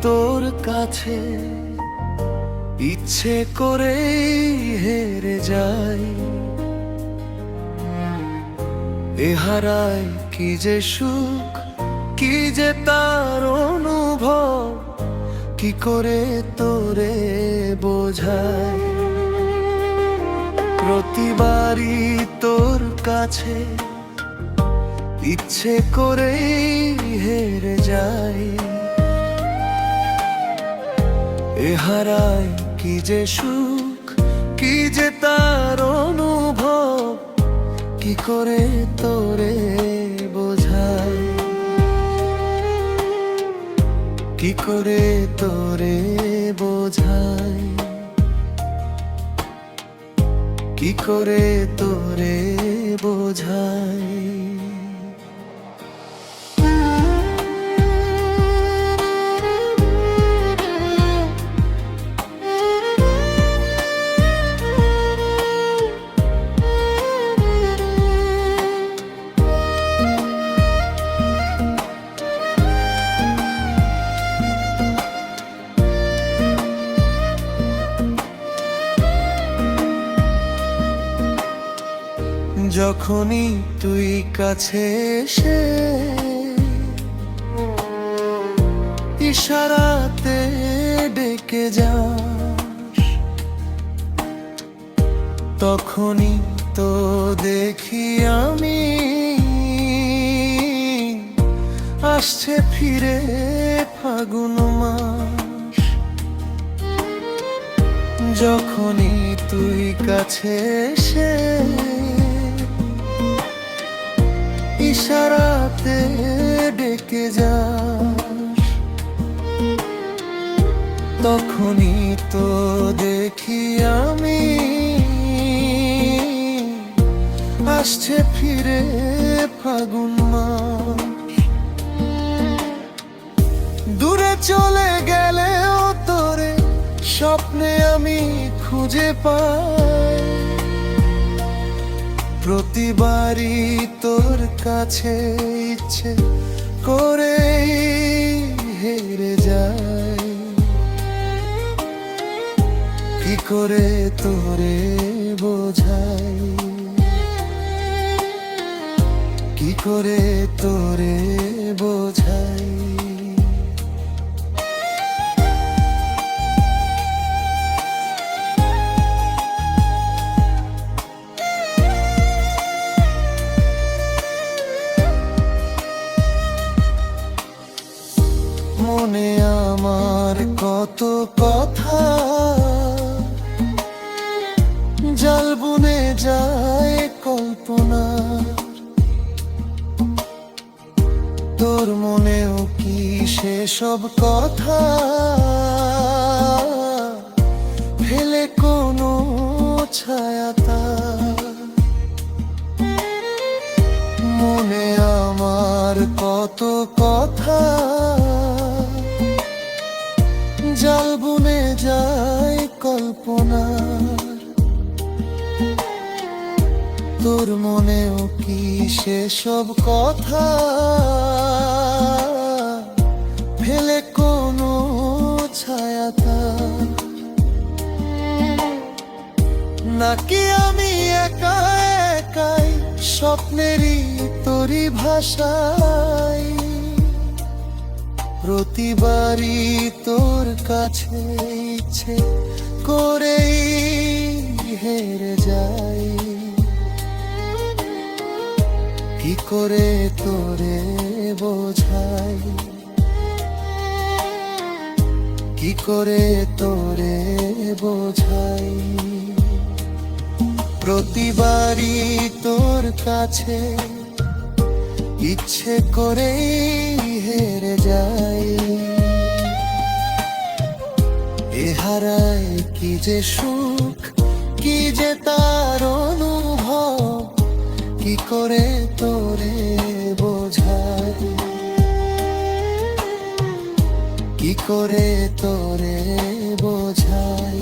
তোর কাছে ইচ্ছে করে হেরে যাই, এ হারায় কি যে সুখ, কি যে তার অনুভব, কি করে তোরে বোঝাই। প্রতিবারই তোর কাছে ইচ্ছে করে হেরে যাই, এ হারায় কি যে সুখ, কি যে তার অনুভব, কি করে তোরে বোঝাই, কি করে তোরে বোঝাই, কি করে তোরে বোঝাই। যখনই তুই কাছে এসে ইশারাতে ডেকে যাস, তখনই তো দেখি আমি আসছে ফিরে ফাগুন মাস। যখনই তুই কাছে এসে ইশারাতে ডেকে যাস, তখনই তো দেখি আমি আসছে ফিরে ফাগুন মাস। দূরে চলে গেলেও তোরে স্বপ্নে আমি খুঁজে পাই, প্রতিবারই তোর কাছে ইচ্ছে করে হেরে যাই, কি করে তোরে বোঝাই, কি করে তোরে বোঝাই। মনে আমার কত কথা জাল বুনে যায় কল্পনা, তোর মনেও কি সেসব কথা ফেলে কোনো ছায়াতা। মনে আমার কত কথা জাল বুনে যায় কল্পনার, তোর মনেও কি সেসব কথা ফেলে কোনো ছায়াতা। নাকি আমি একা একাই স্বপ্নেরই তোরই ভাষায়, প্রতিবারই তোর কাছে ইচ্ছে করেই হেরে যাই, কি করে তোরে বোঝাই, কি করে তোরে বোঝাই। প্রতিবারই তোর কাছে ইচ্ছে করেই হেরে যাই, এ হারায় কি যে সুখ, কি যে তার অনুভব, কি করে তোরে বোঝাই, কি করে তোরে বোঝাই,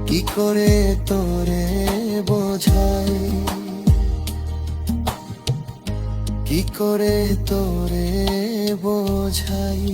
কি করে তোরে বোঝাই, কি করে তোরে বোঝাই।